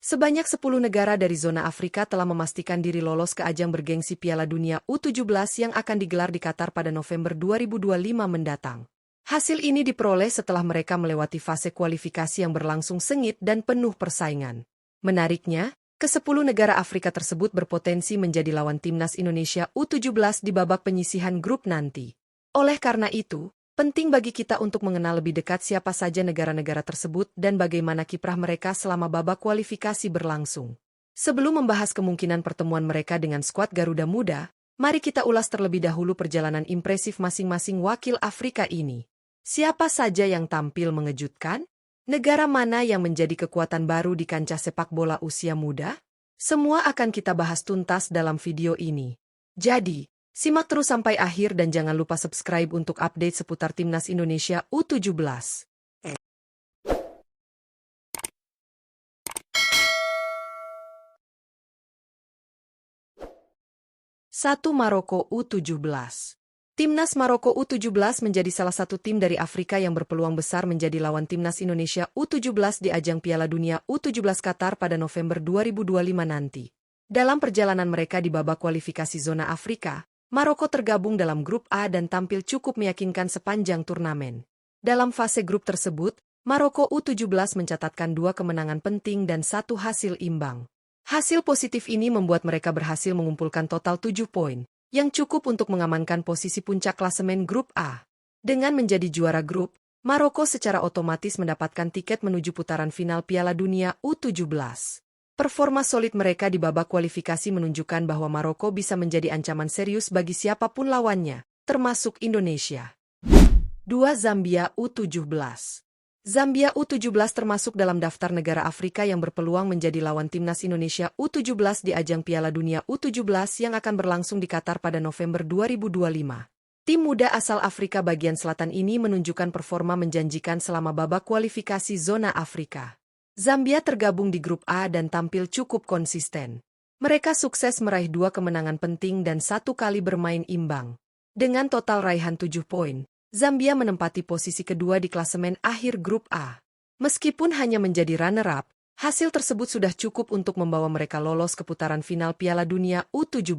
Sebanyak 10 negara dari zona Afrika telah memastikan diri lolos ke ajang bergengsi Piala Dunia U17 yang akan digelar di Qatar pada November 2025 mendatang. Hasil ini diperoleh setelah mereka melewati fase kualifikasi yang berlangsung sengit dan penuh persaingan. Menariknya, ke-10 negara Afrika tersebut berpotensi menjadi lawan timnas Indonesia U17 di babak penyisihan grup nanti. Oleh karena itu, penting bagi kita untuk mengenal lebih dekat siapa saja negara-negara tersebut dan bagaimana kiprah mereka selama babak kualifikasi berlangsung. Sebelum membahas kemungkinan pertemuan mereka dengan skuad Garuda Muda, mari kita ulas terlebih dahulu perjalanan impresif masing-masing wakil Afrika ini. Siapa saja yang tampil mengejutkan? Negara mana yang menjadi kekuatan baru di kancah sepak bola usia muda? Semua akan kita bahas tuntas dalam video ini. Jadi, simak terus sampai akhir dan jangan lupa subscribe untuk update seputar timnas Indonesia U17. 1. Maroko U17. Timnas Maroko U17 menjadi salah satu tim dari Afrika yang berpeluang besar menjadi lawan timnas Indonesia U17 di ajang Piala Dunia U17 Qatar pada November 2025 nanti. Dalam perjalanan mereka di babak kualifikasi zona Afrika, Maroko tergabung dalam grup A dan tampil cukup meyakinkan sepanjang turnamen. Dalam fase grup tersebut, Maroko U17 mencatatkan 2 kemenangan penting dan 1 hasil imbang. Hasil positif ini membuat mereka berhasil mengumpulkan total 7 poin, yang cukup untuk mengamankan posisi puncak klasemen grup A. Dengan menjadi juara grup, Maroko secara otomatis mendapatkan tiket menuju putaran final Piala Dunia U17. Performa solid mereka di babak kualifikasi menunjukkan bahwa Maroko bisa menjadi ancaman serius bagi siapapun lawannya, termasuk Indonesia. 2. Zambia U17. Zambia U17 termasuk dalam daftar negara Afrika yang berpeluang menjadi lawan timnas Indonesia U17 di ajang Piala Dunia U17 yang akan berlangsung di Qatar pada November 2025. Tim muda asal Afrika bagian selatan ini menunjukkan performa menjanjikan selama babak kualifikasi zona Afrika. Zambia tergabung di grup A dan tampil cukup konsisten. Mereka sukses meraih 2 kemenangan penting dan 1 kali bermain imbang. Dengan total raihan 7 poin, Zambia menempati posisi kedua di klasemen akhir grup A. Meskipun hanya menjadi runner-up, hasil tersebut sudah cukup untuk membawa mereka lolos ke putaran final Piala Dunia U17.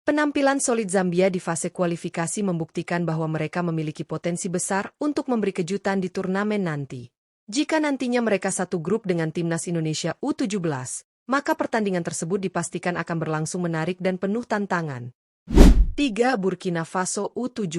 Penampilan solid Zambia di fase kualifikasi membuktikan bahwa mereka memiliki potensi besar untuk memberi kejutan di turnamen nanti. Jika nantinya mereka satu grup dengan timnas Indonesia U17, maka pertandingan tersebut dipastikan akan berlangsung menarik dan penuh tantangan. 3. Burkina Faso U17.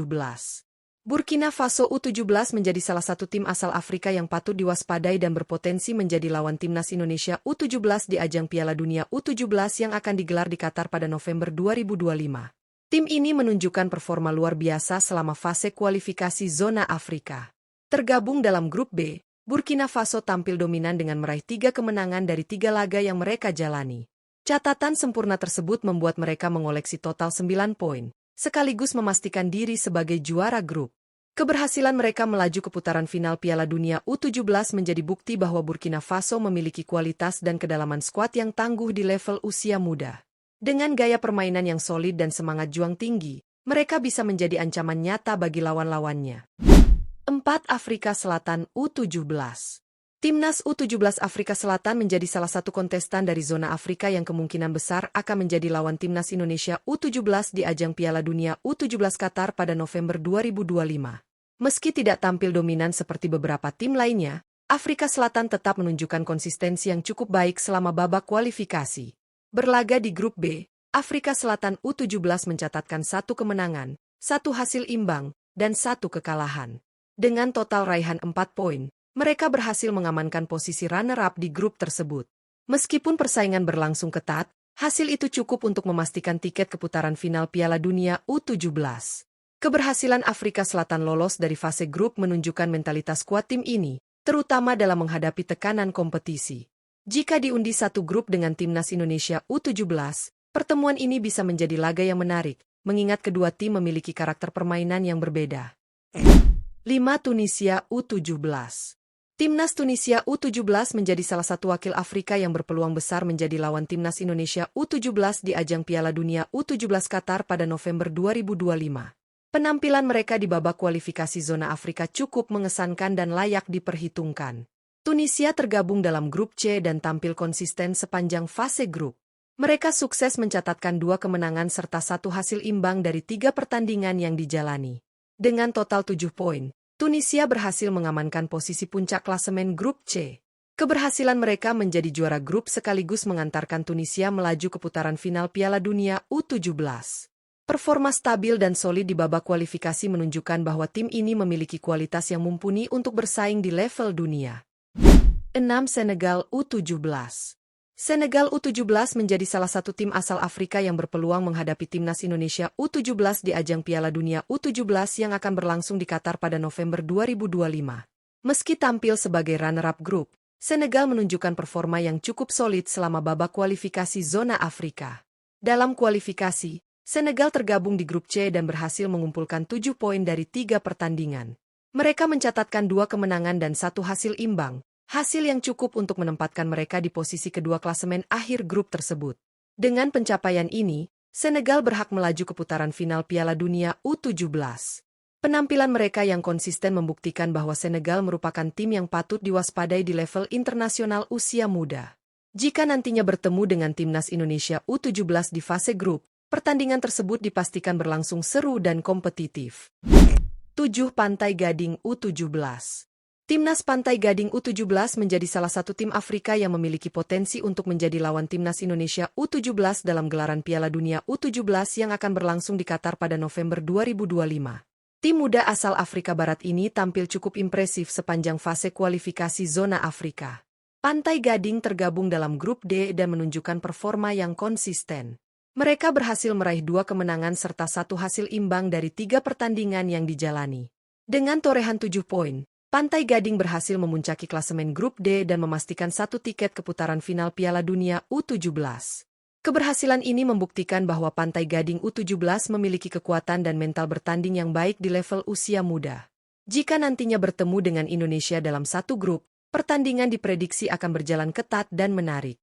Burkina Faso U17 menjadi salah satu tim asal Afrika yang patut diwaspadai dan berpotensi menjadi lawan timnas Indonesia U17 di ajang Piala Dunia U17 yang akan digelar di Qatar pada November 2025. Tim ini menunjukkan performa luar biasa selama fase kualifikasi zona Afrika. Tergabung dalam grup B, Burkina Faso tampil dominan dengan meraih 3 kemenangan dari 3 laga yang mereka jalani. Catatan sempurna tersebut membuat mereka mengoleksi total 9 poin, sekaligus memastikan diri sebagai juara grup. Keberhasilan mereka melaju ke putaran final Piala Dunia U17 menjadi bukti bahwa Burkina Faso memiliki kualitas dan kedalaman skuad yang tangguh di level usia muda. Dengan gaya permainan yang solid dan semangat juang tinggi, mereka bisa menjadi ancaman nyata bagi lawan-lawannya. 4. Afrika Selatan U17. Timnas U17 Afrika Selatan menjadi salah satu kontestan dari zona Afrika yang kemungkinan besar akan menjadi lawan timnas Indonesia U17 di ajang Piala Dunia U17 Qatar pada November 2025. Meski tidak tampil dominan seperti beberapa tim lainnya, Afrika Selatan tetap menunjukkan konsistensi yang cukup baik selama babak kualifikasi. Berlaga di grup B, Afrika Selatan U17 mencatatkan 1 kemenangan, 1 hasil imbang, dan 1 kekalahan. Dengan total raihan 4 poin, mereka berhasil mengamankan posisi runner-up di grup tersebut. Meskipun persaingan berlangsung ketat, hasil itu cukup untuk memastikan tiket ke putaran final Piala Dunia U17. Keberhasilan Afrika Selatan lolos dari fase grup menunjukkan mentalitas kuat tim ini, terutama dalam menghadapi tekanan kompetisi. Jika diundi satu grup dengan timnas Indonesia U17, pertemuan ini bisa menjadi laga yang menarik, mengingat kedua tim memiliki karakter permainan yang berbeda. 5. Tunisia U17. Timnas Tunisia U17 menjadi salah satu wakil Afrika yang berpeluang besar menjadi lawan timnas Indonesia U17 di ajang Piala Dunia U17 Qatar pada November 2025. Penampilan mereka di babak kualifikasi zona Afrika cukup mengesankan dan layak diperhitungkan. Tunisia tergabung dalam grup C dan tampil konsisten sepanjang fase grup. Mereka sukses mencatatkan 2 kemenangan serta 1 hasil imbang dari 3 pertandingan yang dijalani. Dengan total 7 poin, Tunisia berhasil mengamankan posisi puncak klasemen grup C. Keberhasilan mereka menjadi juara grup sekaligus mengantarkan Tunisia melaju ke putaran final Piala Dunia U17. Performa stabil dan solid di babak kualifikasi menunjukkan bahwa tim ini memiliki kualitas yang mumpuni untuk bersaing di level dunia. 6. Senegal U17. Senegal U17 menjadi salah satu tim asal Afrika yang berpeluang menghadapi timnas Indonesia U17 di ajang Piala Dunia U17 yang akan berlangsung di Qatar pada November 2025. Meski tampil sebagai runner-up grup, Senegal menunjukkan performa yang cukup solid selama babak kualifikasi zona Afrika. Dalam kualifikasi, Senegal tergabung di grup C dan berhasil mengumpulkan 7 poin dari 3 pertandingan. Mereka mencatatkan 2 kemenangan dan 1 hasil imbang. Hasil yang cukup untuk menempatkan mereka di posisi kedua klasemen akhir grup tersebut. Dengan pencapaian ini, Senegal berhak melaju ke putaran final Piala Dunia U17. Penampilan mereka yang konsisten membuktikan bahwa Senegal merupakan tim yang patut diwaspadai di level internasional usia muda. Jika nantinya bertemu dengan timnas Indonesia U17 di fase grup, pertandingan tersebut dipastikan berlangsung seru dan kompetitif. 7. Pantai Gading U17. Timnas Pantai Gading U17 menjadi salah satu tim Afrika yang memiliki potensi untuk menjadi lawan timnas Indonesia U17 dalam gelaran Piala Dunia U17 yang akan berlangsung di Qatar pada November 2025. Tim muda asal Afrika Barat ini tampil cukup impresif sepanjang fase kualifikasi zona Afrika. Pantai Gading tergabung dalam grup D dan menunjukkan performa yang konsisten. Mereka berhasil meraih 2 kemenangan serta 1 hasil imbang dari 3 pertandingan yang dijalani. Dengan torehan 7 poin, Pantai Gading berhasil memuncaki klasemen grup D dan memastikan 1 tiket ke putaran final Piala Dunia U17. Keberhasilan ini membuktikan bahwa Pantai Gading U17 memiliki kekuatan dan mental bertanding yang baik di level usia muda. Jika nantinya bertemu dengan Indonesia dalam satu grup, pertandingan diprediksi akan berjalan ketat dan menarik.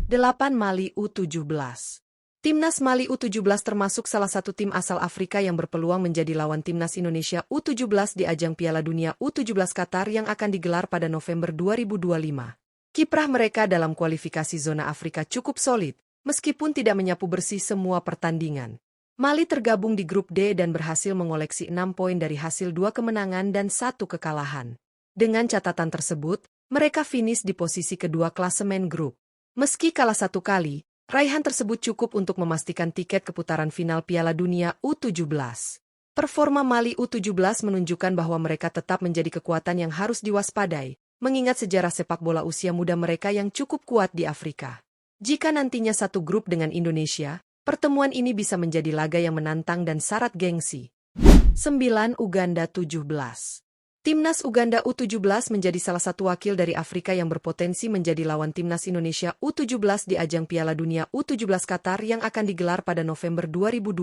8. Mali U17. Timnas Mali U17 termasuk salah satu tim asal Afrika yang berpeluang menjadi lawan timnas Indonesia U17 di ajang Piala Dunia U17 Qatar yang akan digelar pada November 2025. Kiprah mereka dalam kualifikasi zona Afrika cukup solid, meskipun tidak menyapu bersih semua pertandingan. Mali tergabung di grup D dan berhasil mengoleksi 6 poin dari hasil 2 kemenangan dan 1 kekalahan. Dengan catatan tersebut, mereka finish di posisi kedua klasemen grup. Meski kalah 1 kali, raihan tersebut cukup untuk memastikan tiket ke putaran final Piala Dunia U17. Performa Mali U17 menunjukkan bahwa mereka tetap menjadi kekuatan yang harus diwaspadai, mengingat sejarah sepak bola usia muda mereka yang cukup kuat di Afrika. Jika nantinya satu grup dengan Indonesia, pertemuan ini bisa menjadi laga yang menantang dan syarat gengsi. 9. Uganda 17. Timnas Uganda U17 menjadi salah satu wakil dari Afrika yang berpotensi menjadi lawan timnas Indonesia U17 di ajang Piala Dunia U17 Qatar yang akan digelar pada November 2025.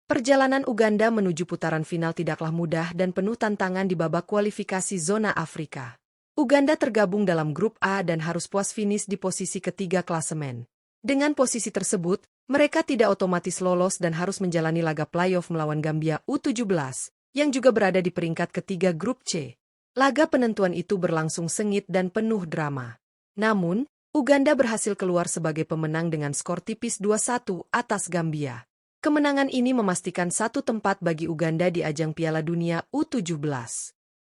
Perjalanan Uganda menuju putaran final tidaklah mudah dan penuh tantangan di babak kualifikasi zona Afrika. Uganda tergabung dalam grup A dan harus puas finish di posisi ketiga klasemen. Dengan posisi tersebut, mereka tidak otomatis lolos dan harus menjalani laga playoff melawan Gambia U17. Yang juga berada di peringkat ketiga grup C. Laga penentuan itu berlangsung sengit dan penuh drama. Namun, Uganda berhasil keluar sebagai pemenang dengan skor tipis 2-1 atas Gambia. Kemenangan ini memastikan 1 tempat bagi Uganda di ajang Piala Dunia U17.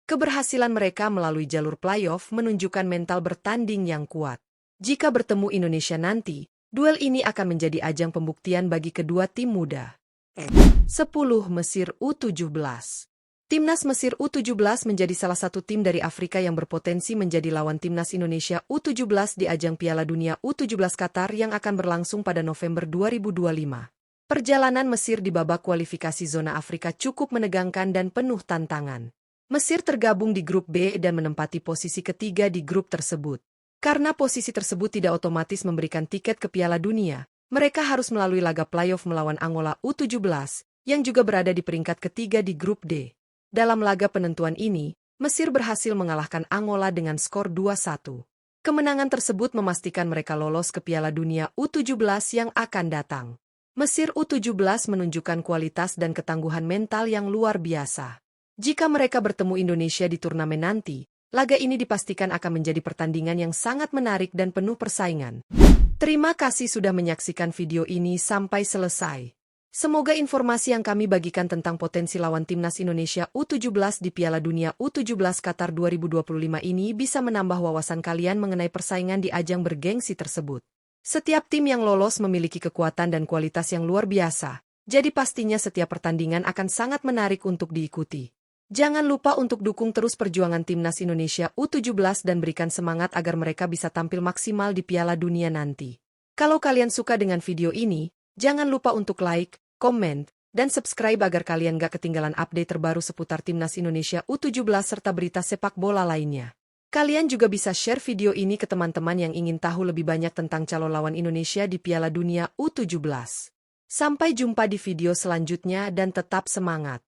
Keberhasilan mereka melalui jalur playoff menunjukkan mental bertanding yang kuat. Jika bertemu Indonesia nanti, duel ini akan menjadi ajang pembuktian bagi kedua tim muda. 10. Mesir U17. Timnas Mesir U17 menjadi salah satu tim dari Afrika yang berpotensi menjadi lawan timnas Indonesia U17 di ajang Piala Dunia U17 Qatar yang akan berlangsung pada November 2025. Perjalanan Mesir di babak kualifikasi zona Afrika cukup menegangkan dan penuh tantangan. Mesir tergabung di grup B dan menempati posisi ketiga di grup tersebut. Karena posisi tersebut tidak otomatis memberikan tiket ke Piala Dunia, mereka harus melalui laga playoff melawan Angola U17, yang juga berada di peringkat ketiga di grup D. Dalam laga penentuan ini, Mesir berhasil mengalahkan Angola dengan skor 2-1. Kemenangan tersebut memastikan mereka lolos ke Piala Dunia U17 yang akan datang. Mesir U17 menunjukkan kualitas dan ketangguhan mental yang luar biasa. Jika mereka bertemu Indonesia di turnamen nanti, Laga ini dipastikan akan menjadi pertandingan yang sangat menarik dan penuh persaingan. Terima kasih sudah menyaksikan video ini sampai selesai. Semoga informasi yang kami bagikan tentang potensi lawan timnas Indonesia U17 di Piala Dunia U17 Qatar 2025 ini bisa menambah wawasan kalian mengenai persaingan di ajang bergengsi tersebut. Setiap tim yang lolos memiliki kekuatan dan kualitas yang luar biasa, jadi pastinya setiap pertandingan akan sangat menarik untuk diikuti. Jangan lupa untuk dukung terus perjuangan timnas Indonesia U17 dan berikan semangat agar mereka bisa tampil maksimal di Piala Dunia nanti. Kalau kalian suka dengan video ini, jangan lupa untuk like, komen, dan subscribe agar kalian gak ketinggalan update terbaru seputar timnas Indonesia U17 serta berita sepak bola lainnya. Kalian juga bisa share video ini ke teman-teman yang ingin tahu lebih banyak tentang calon lawan Indonesia di Piala Dunia U17. Sampai jumpa di video selanjutnya dan tetap semangat.